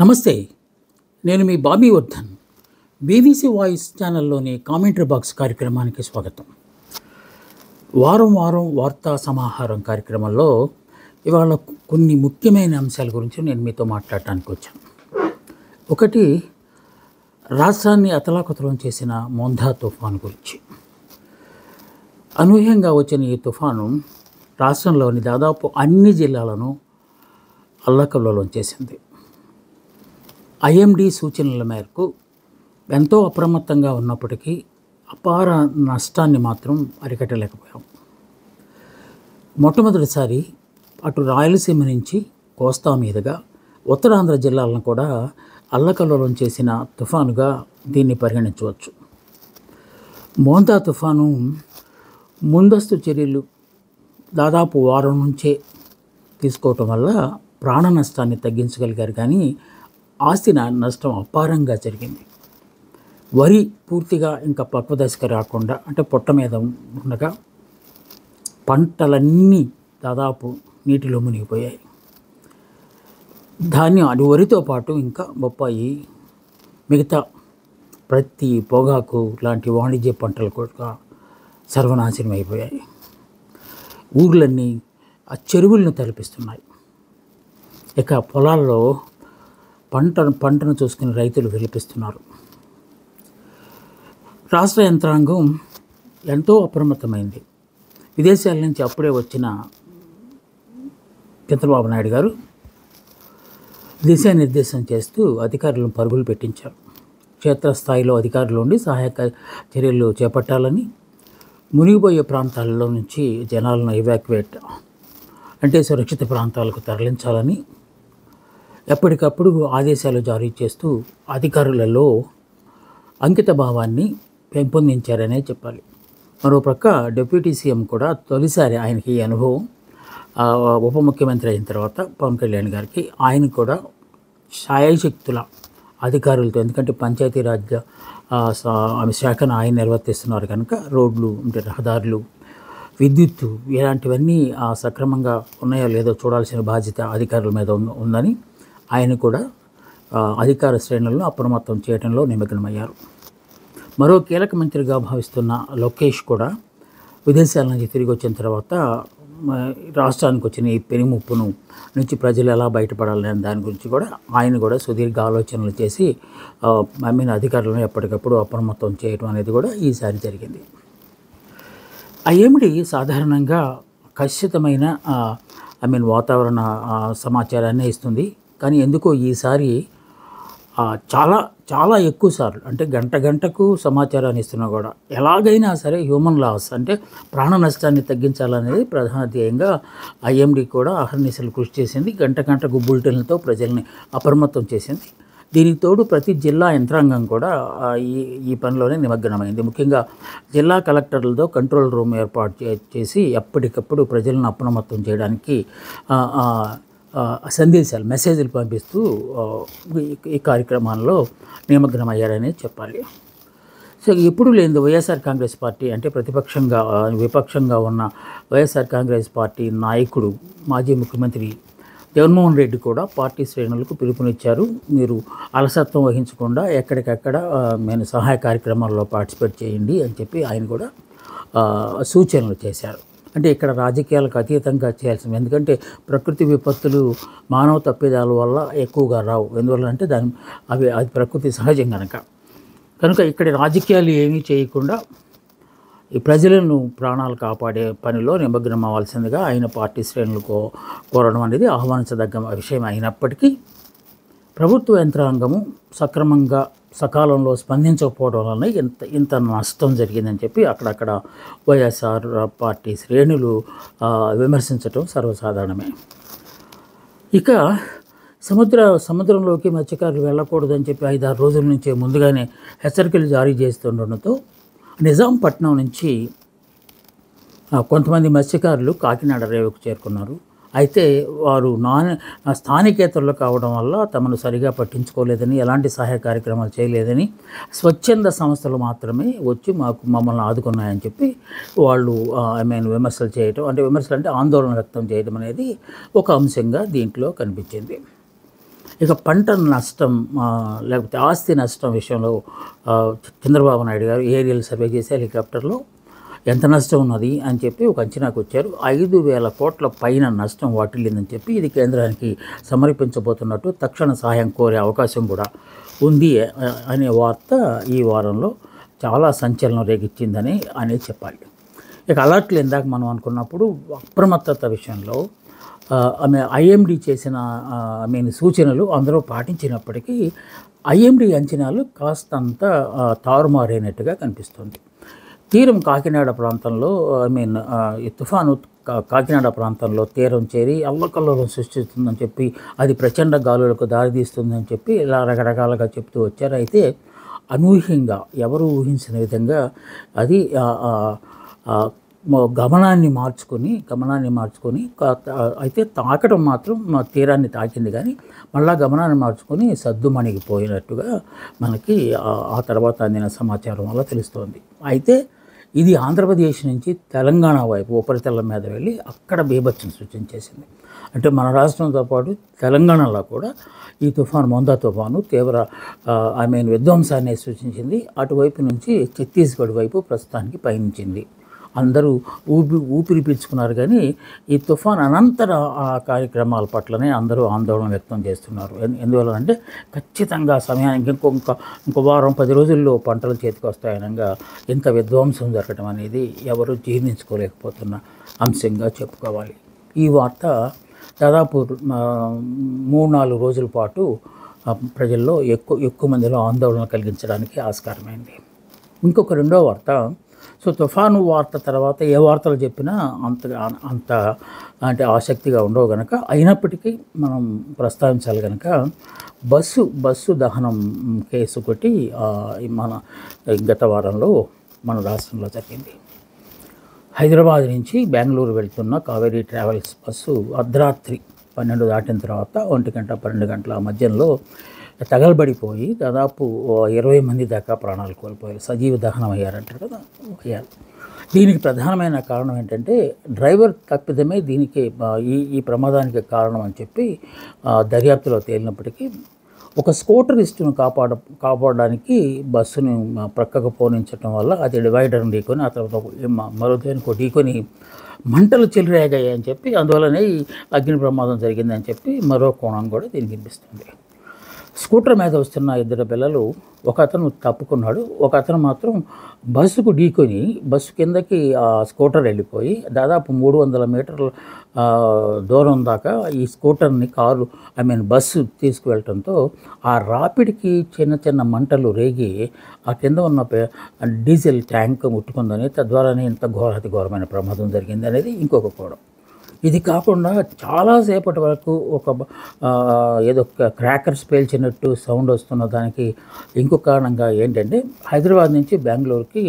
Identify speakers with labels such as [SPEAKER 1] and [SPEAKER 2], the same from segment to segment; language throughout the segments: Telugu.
[SPEAKER 1] నమస్తే, నేను మీ బాబీ వర్ధన్. బీబీసీ వాయిస్ ఛానల్లోని కామెంటరీ బాక్స్ కార్యక్రమానికి స్వాగతం. వారం వారం వార్తా సమాహారం కార్యక్రమంలో ఇవాళ కొన్ని ముఖ్యమైన అంశాల గురించి నేను మీతో మాట్లాడటానికి వచ్చాను. ఒకటి, రాష్ట్రాన్ని అతలాకుతలం చేసిన మోందా తుఫాను గురించి. అనూహ్యంగా వచ్చిన ఈ తుఫాను రాష్ట్రంలోని దాదాపు అన్ని జిల్లాలను అల్లకల్లోలం చేసింది. ఐఎండీ సూచనల మేరకు ఎంతో అప్రమత్తంగా ఉన్నప్పటికీ అపార నష్టాన్ని మాత్రం అరికట్టలేకపోయాం. మొట్టమొదటిసారి అటు రాయలసీమ నుంచి కోస్తా మీదుగా ఉత్తరాంధ్ర జిల్లాలను కూడా అల్లకల్లోలం చేసిన తుఫానుగా దీన్ని పరిగణించవచ్చు. మోందా తుఫాను ముందస్తు చర్యలు దాదాపు వారం నుంచే తీసుకోవటం వల్ల ప్రాణ నష్టాన్ని తగ్గించగలిగారు, కానీ ఆస్తి నష్టం అపారంగా జరిగింది. వరి పూర్తిగా ఇంకా పక్వ దశకు రాకుండా, అంటే పొట్ట మీద ఉండగా పంటలన్నీ దాదాపు నీటిలో మునిగిపోయాయి. ధాన్యం, అది వరితో పాటు ఇంకా బొప్పాయి, మిగతా ప్రతి పొగాకు లాంటి వాణిజ్య పంటలు కూడా సర్వనాశనం అయిపోయాయి. ఊర్లన్నీ ఆ చెరువులను తలపిస్తున్నాయి. ఇక పొలాల్లో పంటను చూసుకుని రైతులు విలపిస్తున్నారు. రాష్ట్ర యంత్రాంగం ఎంతో అప్రమత్తమైంది. విదేశాల నుంచి అప్పుడే వచ్చిన చంద్రబాబు నాయుడు గారు దిశానిర్దేశం చేస్తూ అధికారులను పరుగులు పెట్టించారు. క్షేత్రస్థాయిలో అధికారులు ఉండి సహాయక చర్యలు చేపట్టాలని, మునిగిపోయే ప్రాంతాలలో నుంచి జనాలను ఎవాక్యువేట్ అంటే సురక్షిత ప్రాంతాలకు తరలించాలని ఎప్పటికప్పుడు ఆదేశాలు జారీ చేస్తూ అధికారులలో అంకిత భావాన్ని పెంపొందించారనే చెప్పాలి. మరోపక్క డిప్యూటీ సీఎం కూడా తొలిసారి ఆయనకి ఈ అనుభవం, ఉప ముఖ్యమంత్రి అయిన తర్వాత పవన్ కళ్యాణ్ గారికి, ఆయన కూడా శాయశక్తుల అధికారులతో, ఎందుకంటే పంచాయతీరాజ్ శాఖను ఆయన నిర్వర్తిస్తున్నారు కనుక రోడ్లు అంటే రహదారులు, విద్యుత్తు ఇలాంటివన్నీ సక్రమంగా ఉన్నాయో లేదో చూడాల్సిన బాధ్యత అధికారుల మీద ఉందని ఆయన కూడా అధికార శ్రేణులను అప్రమత్తం చేయడంలో నిమగ్నమయ్యారు. మరో కీలక మంత్రిగా భావిస్తున్న లోకేష్ కూడా విదేశాల నుంచి తిరిగి వచ్చిన తర్వాత రాష్ట్రానికి వచ్చిన ఈ పెనుముప్పును నుంచి ప్రజలు ఎలా బయటపడాలనే దాని గురించి కూడా ఆయన కూడా సుదీర్ఘ ఆలోచనలు చేసి అధికారులను ఎప్పటికప్పుడు అప్రమత్తం చేయడం అనేది కూడా ఈసారి జరిగింది. ఐఎండీ సాధారణంగా ఖచ్చితమైన వాతావరణ సమాచారాన్ని ఇస్తుంది, కానీ ఎందుకో ఈసారి చాలా చాలా ఎక్కువ సార్లు, అంటే గంటకు సమాచారాన్ని ఇస్తున్నా కూడా ఎలాగైనా సరే హ్యూమన్ లాస్ అంటే ప్రాణ నష్టాన్ని తగ్గించాలనేది ప్రధాన ధ్యేయంగా ఐఎండీ కూడా అహర్నిశలు కృషి చేసింది. గంటకు బులెటిన్లతో ప్రజల్ని అప్రమత్తం చేసింది. దీనికి తోడు ప్రతి జిల్లా యంత్రాంగం కూడా ఈ పనిలోనే నిమగ్నమైంది. ముఖ్యంగా జిల్లా కలెక్టర్లతో కంట్రోల్ రూమ్ ఏర్పాటు చేసి ఎప్పటికప్పుడు ప్రజలను అప్రమత్తం చేయడానికి సందేశాలు, మెసేజ్లు పంపిస్తూ ఈ కార్యక్రమాల్లో నిమగ్నమయ్యారని చెప్పాలి. సో ఎప్పుడు లేదు వైఎస్ఆర్ కాంగ్రెస్ పార్టీ, అంటే విపక్షంగా ఉన్న వైఎస్ఆర్ కాంగ్రెస్ పార్టీ నాయకుడు మాజీ ముఖ్యమంత్రి జగన్మోహన్ రెడ్డి కూడా పార్టీ శ్రేణులకు పిలుపునిచ్చారు. మీరు అలసత్వం వహించకుండా ఎక్కడికక్కడ నేను సహాయ కార్యక్రమాల్లో పార్టిసిపేట్ చేయండి అని చెప్పి ఆయన కూడా సూచనలు చేశారు. అంటే ఇక్కడ రాజకీయాలకు అతీతంగా చేయాల్సింది, ఎందుకంటే ప్రకృతి విపత్తులు మానవ తప్పిదాల వల్ల ఎక్కువగా రావు. ఎందువల్ల అంటే అది ప్రకృతి సహజం కనుక ఇక్కడ రాజకీయాలు ఏమీ చేయకుండా ఈ ప్రజలను ప్రాణాలు కాపాడే పనిలో నిమగ్నం అవ్వాల్సిందిగా ఆయన పార్టీ శ్రేణులకు కోరడం అనేది ఆహ్వానించదగ్గ విషయం అయినప్పటికీ ప్రభుత్వ యంత్రాంగము సకాలంలో స్పందించకపోవడం వలన ఇంత నష్టం జరిగిందని చెప్పి అక్కడక్కడ వైఎస్ఆర్ పార్టీ శ్రేణులు విమర్శించడం సర్వసాధారణమే. ఇక సముద్రంలోకి మత్స్యకారులు వెళ్ళకూడదని చెప్పి 5-6 రోజుల నుంచే ముందుగానే హెచ్చరికలు జారీ చేస్తుండడంతో నిజాంపట్నం నుంచి కొంతమంది మత్స్యకారులు కాకినాడ రేవుకు చేరుకున్నారు. అయితే వారు స్థానికేతరులు కావడం వల్ల తమను సరిగా పట్టించుకోలేదని, ఎలాంటి సహాయ కార్యక్రమాలు చేయలేదని, స్వచ్ఛంద సంస్థలు మాత్రమే వచ్చి మమ్మల్ని ఆదుకున్నాయని చెప్పి వాళ్ళు విమర్శలు చేయటం, విమర్శలు అంటే ఆందోళన వ్యక్తం చేయడం అనేది ఒక అంశంగా దీంట్లో కనిపించింది. ఇక పంట నష్టం లేకపోతే ఆస్తి నష్టం విషయంలో చంద్రబాబు నాయుడు గారు ఏరియల్ సర్వే చేసి హెలికాప్టర్లో ఎంత నష్టం ఉన్నది అని చెప్పి ఒక అంచనాకు వచ్చారు. 5,000 కోట్ల పైన నష్టం వాటిల్లిందని చెప్పి ఇది కేంద్రానికి సమర్పించబోతున్నట్టు తక్షణ సహాయం కోరే అవకాశం కూడా ఉంది అనే వార్త ఈ వారంలో చాలా సంచలనం రేగిచ్చిందని అనేది చెప్పాలి. ఇక అలర్ట్లు ఇందాక మనం అనుకున్నప్పుడు అప్రమత్తత విషయంలో ఆమె ఐఎండీ చేసిన సూచనలు అందరూ పాటించినప్పటికీ ఐఎండీ అంచనాలు కాస్తంత తారుమారైనట్టుగా కనిపిస్తుంది. తీరం కాకినాడ ప్రాంతంలో ఈ తుఫాను కాకినాడ ప్రాంతంలో తీరం చేరి అల్లకల్లోలం సృష్టిస్తుందని చెప్పి అది ప్రచండ గాలులకు దారితీస్తుందని చెప్పి ఇలా రకరకాలుగా చెప్తూ వచ్చారు. అయితే అనూహ్యంగా ఎవరు ఊహించిన విధంగా అది గమనాన్ని మార్చుకొని అయితే తాకడం మాత్రం తీరాన్ని తాకింది, కానీ మళ్ళా గమనాన్ని మార్చుకొని సద్దుమణిగిపోయినట్టుగా మనకి ఆ తర్వాత అందిన సమాచారం వల్ల తెలుస్తోంది. అయితే ఇది ఆంధ్రప్రదేశ్ నుంచి తెలంగాణ వైపు ఉపరితలం మీద వెళ్ళి అక్కడ బీభత్సం సృష్టించేసింది. అంటే మన రాష్ట్రంతో పాటు తెలంగాణలో కూడా ఈ తుఫాను మొందా తుఫాను తీవ్ర విధ్వంసాన్ని సృష్టించింది. అటువైపు నుంచి ఛత్తీస్గఢ్ వైపు ప్రస్తుతానికి పయనించింది. అందరూ ఊపిరి పీల్చుకున్నారు, కానీ ఈ తుఫాన్ అనంతర ఆ కార్యక్రమాల పట్లనే అందరూ ఆందోళన వ్యక్తం చేస్తున్నారు. ఎందువల్ల అంటే ఖచ్చితంగా సమయానికి ఇంకో వారం 10 రోజుల్లో పంటలు చేతికి వస్తాయనగా ఇంత విధ్వంసం జరగడం అనేది ఎవరు జీర్ణించుకోలేకపోతున్న అంశంగా చెప్పుకోవాలి. ఈ వార్త దాదాపు 3-4 రోజుల పాటు ప్రజల్లో ఎక్కువ మందిలో ఆందోళన కలిగించడానికి ఆస్కారమైంది. ఇంకొక రెండో వార్త, సో తుఫాను వార్త తర్వాత ఏ వార్తలు చెప్పినా అంత అంటే ఆసక్తిగా ఉండవు కనుక, అయినప్పటికీ మనం ప్రస్తావించాలి కనుక బస్సు దహనం కేసు ఒకటి మన గత వారంలో మన రాష్ట్రంలో జరిగింది. హైదరాబాద్ నుంచి బెంగళూరు వెళ్తున్న కావేరీ ట్రావెల్స్ బస్సు అర్ధరాత్రి 12 దాటిన తర్వాత 1 గంట 12 గంటల మధ్యలో తగలబడిపోయి దాదాపు 20 మంది దాకా ప్రాణాలు కోల్పోయారు, సజీవ దహనం అయ్యారంటారు కదా, అయ్యారు. దీనికి ప్రధానమైన కారణం ఏంటంటే డ్రైవర్ తప్పిదమే దీనికి ఈ ప్రమాదానికి కారణం అని చెప్పి దర్యాప్తులో తేలినప్పటికీ ఒక స్కూటరిస్టును కాపాడడానికి బస్సును ప్రక్కకు పోనించడం వల్ల అది డివైడర్ని ఢీకొని ఆ తర్వాత మరో దేనికో ఢీకొని మంటలు చెలరేగాయి అని చెప్పి అందువల్లనే ఈ అగ్ని ప్రమాదం జరిగిందని చెప్పి మరో కోణం కూడా దీనికి కనిపిస్తుంది. స్కూటర్ మీద వస్తున్న 2 పిల్లలు, ఒక అతను తప్పుకున్నాడు, ఒక అతను మాత్రం బస్సుకు ఢీకొని బస్సు కిందకి ఆ స్కూటర్ వెళ్ళిపోయి దాదాపు 300 మీటర్ల దూరం దాకా ఈ స్కూటర్ని బస్సు తీసుకువెళ్ళటంతో ఆ రాపిడికి చిన్న మంటలు రేగి ఆ కింద ఉన్న డీజిల్ ట్యాంక్ ముట్టుకుందని, తద్వారానే ఇంత ఘోరమైన ప్రమాదం జరిగింది అనేది ఇంకొక కోణం. ఇది కాకుండా చాలాసేపటి వరకు ఏదో క్రాకర్స్ పేల్చినట్టు సౌండ్ వస్తున్న దానికి ఇంకొక కారణంగా ఏంటంటే హైదరాబాద్ నుంచి బెంగళూరుకి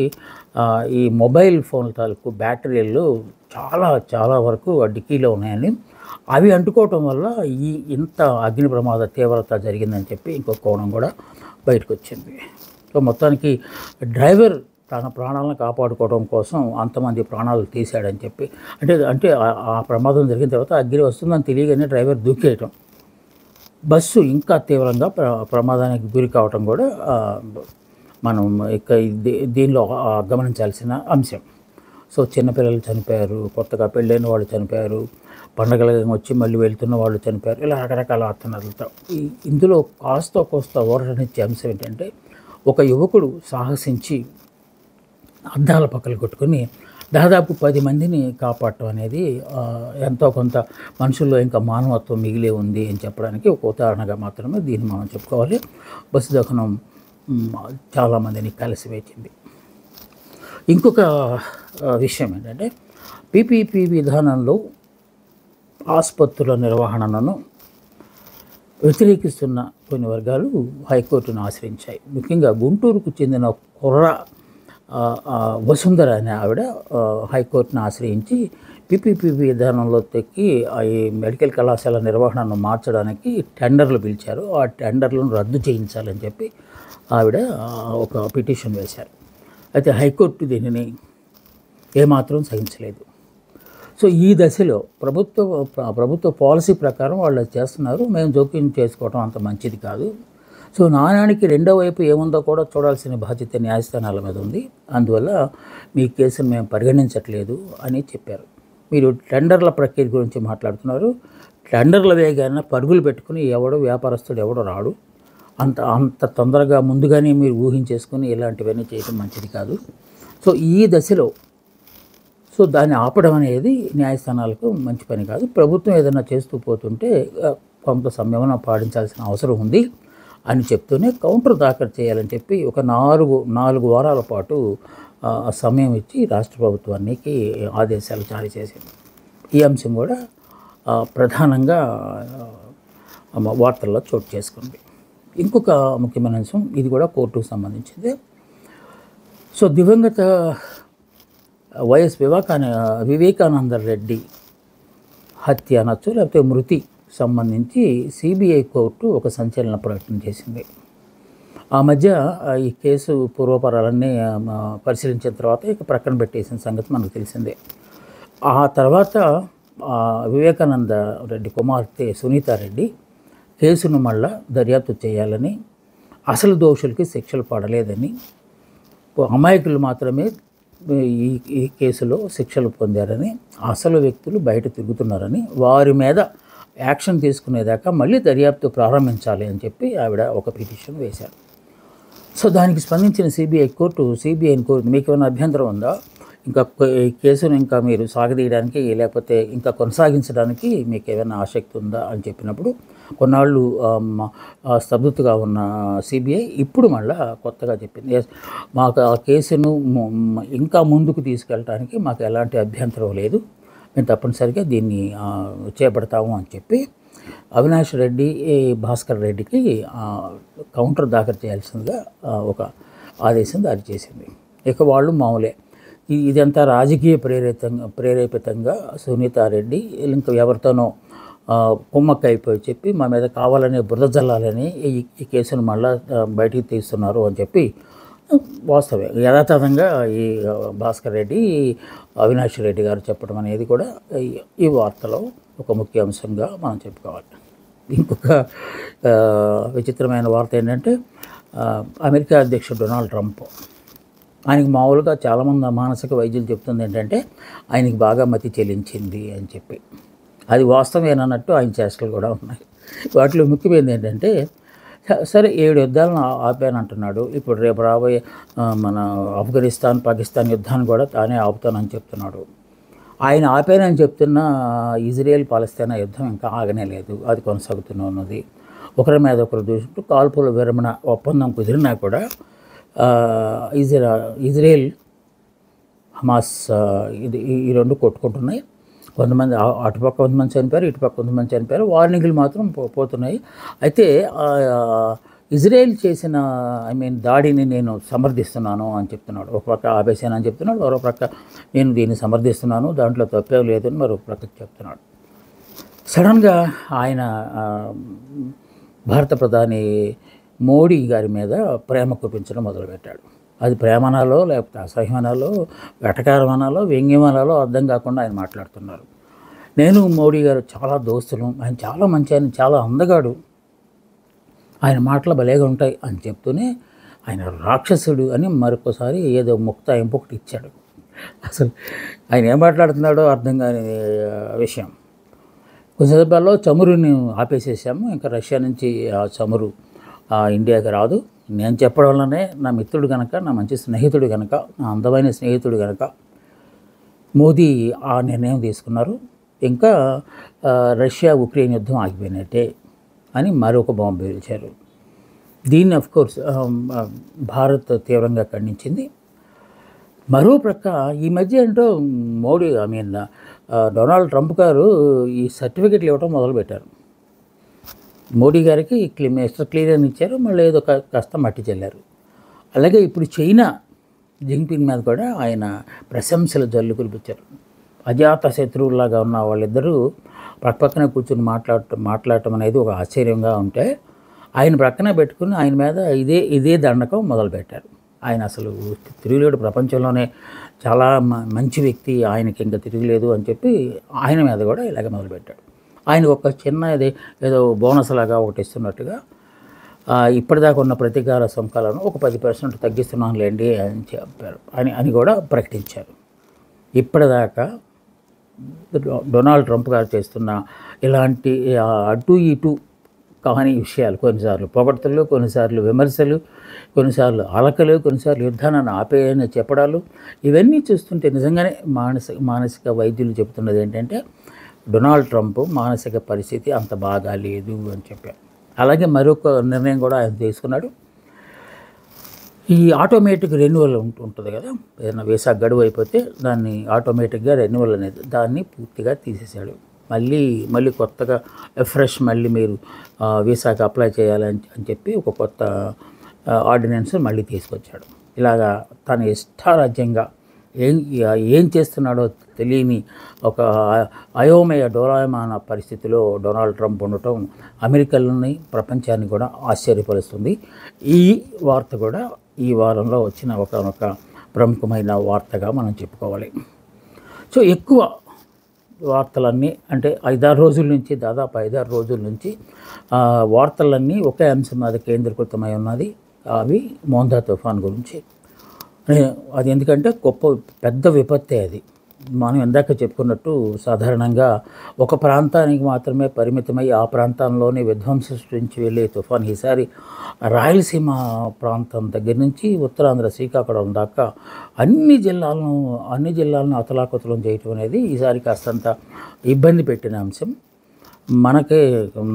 [SPEAKER 1] ఈ మొబైల్ ఫోన్ తాలూకు బ్యాటరీలు చాలా వరకు డిక్కీలో ఉన్నాయని, అవి అంటుకోవటం వల్ల ఇంత అగ్ని ప్రమాద తీవ్రత జరిగిందని చెప్పి ఇంకొక కోణం కూడా బయటకు వచ్చింది. సో మొత్తానికి డ్రైవర్ తన ప్రాణాలను కాపాడుకోవడం కోసం అంతమంది ప్రాణాలు తీశాడని చెప్పి అంటే ఆ ప్రమాదం జరిగిన తర్వాత అగ్ని వస్తుందని తెలియగానే డ్రైవర్ దూకేయటం, బస్సు ఇంకా తీవ్రంగా ప్రమాదానికి గురి కావటం కూడా మనం దీనిలో గమనించాల్సిన అంశం. సో చిన్నపిల్లలు చనిపోయారు, కొత్తగా పెళ్ళైన వాళ్ళు చనిపోయారు, పండగలకు వచ్చి మళ్ళీ వెళ్తున్న వాళ్ళు చనిపోయారు, ఇలా రకరకాల ఆర్తనాలతో. ఇందులో కోస్త ఊరటనిచ్చే అంశం ఏంటంటే ఒక యువకుడు సాహసించి అద్దాల పక్కలు కొట్టుకుని దాదాపు 10 మందిని కాపాడటం అనేది ఎంతో కొంత మనుషుల్లో ఇంకా మానవత్వం మిగిలే ఉంది అని చెప్పడానికి ఒక ఉదాహరణగా మాత్రమే దీన్ని మనం చెప్పుకోవాలి. బస్సు దహనం చాలామందిని కలిసివేసింది. ఇంకొక విషయం ఏంటంటే పీపీపీ విధానంలో ఆసుపత్రుల నిర్వహణను వ్యతిరేకిస్తున్న కొన్ని వర్గాలు హైకోర్టును ఆశ్రయించాయి. ముఖ్యంగా గుంటూరుకు చెందిన కుర్ర వసుంధర అనే ఆవిడ హైకోర్టును ఆశ్రయించి పీపీపీ విధానంలో తెక్కి ఈ మెడికల్ కళాశాల నిర్వహణను మార్చడానికి టెండర్లు పిలిచారు. ఆ టెండర్లను రద్దు చేయించాలని చెప్పి ఆవిడ ఒక పిటిషన్ వేశారు. అయితే హైకోర్టు దీనిని ఏమాత్రం సహించలేదు. సో ఈ దశలో ప్రభుత్వ పాలసీ ప్రకారం వాళ్ళు అది చేస్తున్నారు. మేము జోక్యం చేసుకోవడం అంత మంచిది కాదు. సో నాణానికి రెండో వైపు ఏముందో కూడా చూడాల్సిన బాధ్యత న్యాయస్థానాల మీద ఉంది. అందువల్ల మీ కేసును మేము పరిగణించట్లేదు అని చెప్పారు. మీరు టెండర్ల ప్రక్రియ గురించి మాట్లాడుతున్నారు. టెండర్ల వేగాన పరుగులు పెట్టుకుని వ్యాపారస్తుడు ఎవడో రాడు. అంత తొందరగా ముందుగానే మీరు ఊహించేసుకుని ఇలాంటివన్నీ చేయడం మంచిది కాదు. సో ఈ దశలో దాన్ని ఆపడం అనేది న్యాయస్థానాలకు మంచి పని కాదు. ప్రభుత్వం ఏదైనా చేస్తూ పోతుంటే కొంత సమయం పాటించాల్సిన అవసరం ఉంది అని చెప్తూనే కౌంటర్ దాఖలు చేయాలని చెప్పి ఒక 4 వారాల పాటు సమయం ఇచ్చి రాష్ట్ర ప్రభుత్వానికి ఆదేశాలు జారీ చేసింది. ఈ అంశం కూడా ప్రధానంగా వార్తల్లో చోటు చేసుకుంది. ఇంకొక ముఖ్యమైన అంశం, ఇది కూడా కోర్టుకు సంబంధించింది. సో దివంగత వైఎస్ వివేకానంద రెడ్డి హత్య అనొచ్చు, లేకపోతే మృతి సంబంధించి సిబిఐ కోర్టు ఒక సంచలన ప్రకటన చేసింది. ఆ మధ్య ఈ కేసు పూర్వపరాలన్నీ పరిశీలించిన తర్వాత ఇక ప్రక్కన పెట్టేసిన సంగతి మనకు తెలిసిందే. ఆ తర్వాత వివేకానంద రెడ్డి కుమార్తె సునీతారెడ్డి కేసును మళ్ళా దర్యాప్తు చేయాలని, అసలు దోషులకి శిక్షలు పడలేదని, అమాయకులు మాత్రమే ఈ కేసులో శిక్షలు పొందారని, అసలు వ్యక్తులు బయట తిరుగుతున్నారని, వారి మీద యాక్షన్ తీసుకునేదాకా మళ్ళీ దర్యాప్తు ప్రారంభించాలి అని చెప్పి ఆవిడ ఒక పిటిషన్ వేశారు. సో దానికి స్పందించిన సిబిఐని కోర్టు మీకు ఏమైనా అభ్యంతరం ఉందా, ఇంకా ఈ కేసును ఇంకా మీరు సాగదీయడానికి లేకపోతే ఇంకా కొనసాగించడానికి మీకు ఏమైనా ఆసక్తి ఉందా అని చెప్పినప్పుడు కొన్నాళ్ళు స్తబ్దతగా ఉన్న సిబిఐ ఇప్పుడు మళ్ళీ కొత్తగా చెప్పింది, మాకు ఆ కేసును ఇంకా ముందుకు తీసుకెళ్ళడానికి మాకు ఎలాంటి అభ్యంతరం లేదు, మేము తప్పనిసరిగా దీన్ని చేపడతాము అని చెప్పి అవినాష్ రెడ్డి భాస్కర్ రెడ్డికి కౌంటర్ దాఖలు చేయాల్సిందిగా ఒక ఆదేశం జారీ చేసింది. ఇక వాళ్ళు మామూలే, ఇదంతా రాజకీయ ప్రేరేపితంగా సునీతారెడ్డి ఇంకా ఎవరితోనో కుమ్మక్క అయిపోయి చెప్పి మా మీద కావాలనే బురద జల్లాలని ఈ కేసును మళ్ళా బయటికి తీస్తున్నారు అని చెప్పి వాస్తవే యథాతథంగా ఈ భాస్కర్ రెడ్డి అవినాష్ రెడ్డి గారు చెప్పడం అనేది కూడా ఈ వార్తలో ఒక ముఖ్య అంశంగా మనం చెప్పుకోవాలి. ఇంకొక విచిత్రమైన వార్త ఏంటంటే అమెరికా అధ్యక్షుడు డొనాల్డ్ ట్రంప్, ఆయనకి మామూలుగా చాలామంది మానసిక వైద్యులు చెప్తుంది ఏంటంటే ఆయనకి బాగా మతి చెల్లించింది అని చెప్పి, అది వాస్తవేనన్నట్టు ఆయన చేష్టలు కూడా ఉన్నాయి. వాటిలో ముఖ్యమైనది ఏంటంటే సరే 7 యుద్ధాలను ఆపానంటున్నాడు, ఇప్పుడు రేపు రాబోయే మన ఆఫ్ఘనిస్తాన్ పాకిస్తాన్ యుద్ధాన్ని కూడా తానే ఆపుతానని చెప్తున్నాడు. ఆయన ఆపానని చెప్తున్న ఇజ్రాయెల్ పాలస్తీనా యుద్ధం ఇంకా ఆగనే లేదు, అది కొనసాగుతూనే ఉన్నది. ఒకరి మీద ఒకరు దూసుకుంటూ కాల్పుల విరమణ ఒప్పందం కుదిరినా కూడా ఇజ్రాయెల్ హమాస్ ఈ రెండు కొట్టుకుంటున్నాయి. కొంతమంది అటుపక్క కొంతమంది చనిపోయారు, ఇటుపక్క కొంతమంది చనిపోయారు, వార్నింగ్లు మాత్రం పోతున్నాయి. అయితే ఇజ్రాయెల్ చేసిన దాడిని నేను సమర్థిస్తున్నాను అని చెప్తున్నాడు. ఒక పక్క ఆపేసాను అని చెప్తున్నాడు, మరో పక్క నేను దీన్ని సమర్థిస్తున్నాను, దాంట్లో తప్పే లేదు అని మరో పక్క చెప్తున్నాడు. సడన్గా ఆయన భారత ప్రధాని మోడీ గారి మీద ప్రేమ కురిపించడం మొదలుపెట్టాడు. అది ప్రేమనాలో లేకపోతే అసహ్యమనాలో వెటకారమనాలో వ్యంగ్యమనాలో అర్థం కాకుండా ఆయన మాట్లాడుతున్నారు. నేను మోడీ గారు చాలా దోస్తులు, ఆయన చాలా మంచి, ఆయన చాలా అందగాడు, ఆయన మాటలు భలేగా ఉంటాయి అని చెప్తూనే ఆయన రాక్షసుడు అని మరొకసారి ఏదో ముక్తాయింపు ఒకటి ఇచ్చాడు. అసలు ఆయన ఏం మాట్లాడుతున్నాడో అర్థం కాని విషయం. కొన్ని సందర్భాల్లో చమురుని ఆపేసేసాము, ఇంకా రష్యా నుంచి ఆ చమురు ఇండియాకి రాదు. నేను చెప్పడం వల్లనే నా మిత్రుడు కనుక, నా మంచి స్నేహితుడు కనుక, నా అందమైన స్నేహితుడు కనుక మోదీ ఆ నిర్ణయం తీసుకున్నారు. ఇంకా రష్యా ఉక్రెయిన్ యుద్ధం ఆగిపోయినట్టే అని మరొక బాంబు పేల్చారు. దీన్ని అఫ్కోర్స్ భారత్ తీవ్రంగా ఖండించింది. మరో ప్రక్క ఈ మధ్య ఏంటో మోడీ డొనాల్డ్ ట్రంప్ గారు ఈ సర్టిఫికెట్లు ఇవ్వడం మొదలుపెట్టారు. మోడీ గారికి మిస్టర్ క్లియరెన్స్ ఇచ్చారు, మళ్ళీ ఏదో కాస్త మట్టి చెల్లారు. అలాగే ఇప్పుడు చైనా జింగ్పింగ్ మీద కూడా ఆయన ప్రశంసలు జల్లు కురిపించారు. అజాత శత్రువులాగా ఉన్న వాళ్ళిద్దరూ పక్కనే కూర్చొని మాట్లాడటం అనేది ఒక ఆశ్చర్యంగా ఉంటే ఆయన ప్రక్కనే పెట్టుకుని ఆయన మీద ఇదే దండకం మొదలుపెట్టారు. ఆయన అసలు తిరుగులేడు, ప్రపంచంలోనే చాలా మంచి వ్యక్తి, ఆయనకి ఇంకా తిరుగులేదు అని చెప్పి ఆయన మీద కూడా ఇలాగ మొదలుపెట్టాడు. ఆయన ఒక చిన్న ఏదో బోనస్ లాగా ఒకటి ఇస్తున్నట్టుగా ఇప్పటిదాకా ఉన్న ప్రతీకార సుంకాలను ఒక 10% తగ్గిస్తున్నానులేండి అని చెప్పారు అని కూడా ప్రకటించారు. ఇప్పటిదాకా డొనాల్డ్ ట్రంప్ గారు చేస్తున్న ఇలాంటి అటు ఇటు కాని విషయాలు, కొన్నిసార్లు పొగడ్తలు, కొన్నిసార్లు విమర్శలు, కొన్నిసార్లు అలకలు, కొన్నిసార్లు యుద్ధాన్ని ఆపేయని చెప్పడాలు, ఇవన్నీ చూస్తుంటే నిజంగానే మానసిక వైద్యులు చెబుతున్నది ఏంటంటే డొనాల్డ్ ట్రంప్ మానసిక పరిస్థితి అంత బాగా లేదు అని చెప్పారు. అలాగే మరొక నిర్ణయం కూడా ఆయన తీసుకున్నాడు. ఈ ఆటోమేటిక్ రెన్యువల్ ఉంటుంది కదా, ఏదైనా వీసా గడువు అయిపోతే దాన్ని ఆటోమేటిక్గా రెన్యువల్ అనేది దాన్ని పూర్తిగా తీసేశాడు. మళ్ళీ కొత్తగా ఫ్రెష్ మళ్ళీ మీరు వీసాకి అప్లై చేయాలని చెప్పి ఒక కొత్త ఆర్డినెన్స్ మళ్ళీ తీసుకొచ్చాడు. ఇలాగా తన ఇష్టారాజ్యంగా ఏం చేస్తున్నాడో తెలియని ఒక అయోమయ డోలాయమాన పరిస్థితిలో డొనాల్డ్ ట్రంప్ ఉండటం అమెరికన్ని, ప్రపంచాన్ని కూడా ఆశ్చర్యపరుస్తుంది. ఈ వార్త కూడా ఈ వారంలో వచ్చిన ఒక ప్రముఖమైన వార్తగా మనం చెప్పుకోవాలి. సో ఎక్కువ వార్తలన్నీ అంటే 5-6 రోజుల నుంచి, దాదాపు 5-6 రోజుల నుంచి వార్తలన్నీ ఒకే అంశం మీద కేంద్రీకృతమై ఉన్నది. అవి మోందా తుఫాన్ గురించి. అది ఎందుకంటే పెద్ద విపత్తే అది. మనం ఇందాక చెప్పుకున్నట్టు సాధారణంగా ఒక ప్రాంతానికి మాత్రమే పరిమితమై ఆ ప్రాంతంలోనే విధ్వంసం సృష్టించి వెళ్ళే తుఫాన్ ఈసారి రాయలసీమ ప్రాంతం దగ్గర నుంచి ఉత్తరాంధ్ర శ్రీకాకుళం దాకా అన్ని జిల్లాలను అతలాకుతలం చేయటం అనేది ఈసారి కాస్తంత ఇబ్బంది పెట్టిన అంశం.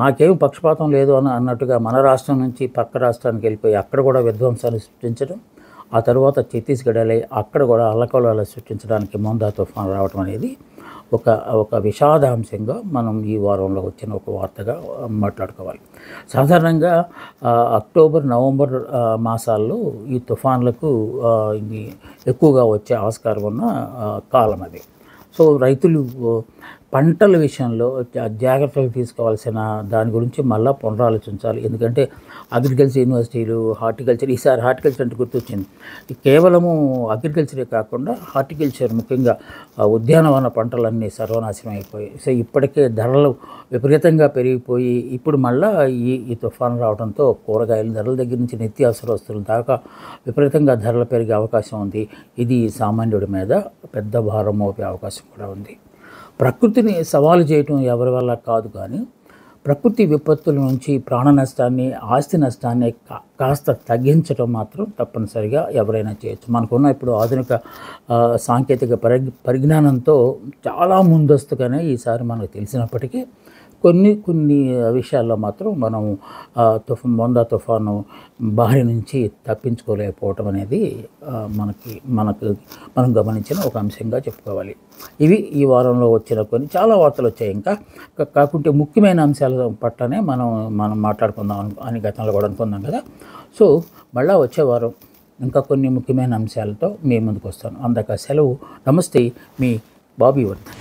[SPEAKER 1] నాకేం పక్షపాతం లేదు అన్నట్టుగా మన రాష్ట్రం నుంచి పక్క రాష్ట్రానికి వెళ్ళిపోయి అక్కడ కూడా విధ్వంసాన్ని సృష్టించడం, ఆ తర్వాత ఛత్తీస్గఢ్ అక్కడ కూడా అల్లకల్లోలాలు సృష్టించడానికి మోందా తుఫాన్ రావడం అనేది ఒక విషాదాంశంగా మనం ఈ వారంలో వచ్చిన ఒక వార్తగా మాట్లాడుకోవాలి. సాధారణంగా అక్టోబర్, నవంబర్ మాసాల్లో ఈ తుఫాన్లకు ఎక్కువగా వచ్చే ఆస్కారం ఉన్న కాలం అది. సో రైతులు పంటల విషయంలో జాగ్రత్తలు తీసుకోవాల్సిన దాని గురించి మళ్ళీ పునరాలోచించాలి. ఎందుకంటే అగ్రికల్చర్ యూనివర్సిటీలు, హార్టికల్చర్, ఈసారి హార్టికల్చర్ అంటే గుర్తొచ్చింది. కేవలము అగ్రికల్చరే కాకుండా హార్టికల్చర్, ముఖ్యంగా ఉద్యానవన పంటలన్నీ సర్వనాశనం అయిపోయాయి. సో ఇప్పటికే ధరలు విపరీతంగా పెరిగిపోయి ఇప్పుడు మళ్ళీ ఈ తుఫాను రావడంతో కూరగాయల ధరల దగ్గర నుంచి నిత్యావసర వస్తువుల దాకా విపరీతంగా ధరలు పెరిగే అవకాశం ఉంది. ఇది సామాన్యుడి మీద పెద్ద భారం మోపే అవకాశం కూడా ఉంది. ప్రకృతిని సవాలు చేయటం ఎవరి వల్ల కాదు, కానీ ప్రకృతి విపత్తుల నుంచి ప్రాణ నష్టాన్ని, ఆస్తి నష్టాన్ని కాస్త తగ్గించడం మాత్రం తప్పనిసరిగా ఎవరైనా చేయొచ్చు. మనకున్న ఇప్పుడు ఆధునిక సాంకేతిక పరిజ్ఞానంతో చాలా ముందస్తుగానే ఈసారి మనకు తెలిసినప్పటికీ కొన్ని విషయాల్లో మాత్రం మనం మోందా తుఫాను బారి నుంచి తప్పించుకోలేకపోవటం అనేది మనం గమనించిన ఒక అంశంగా చెప్పుకోవాలి. ఇవి ఈ వారంలో వచ్చిన చాలా వార్తలు వచ్చాయి. ఇంకా కాకుంటే ముఖ్యమైన అంశాల పట్లనే మనం మాట్లాడుకుందాం అని గతంలో కూడా అనుకుందాం కదా. సో మళ్ళీ వచ్చే వారం ఇంకా కొన్ని ముఖ్యమైన అంశాలతో మీ ముందుకు వస్తాను. అందాక సెలవు. నమస్తే, మీ బాబీ వర్ధన్.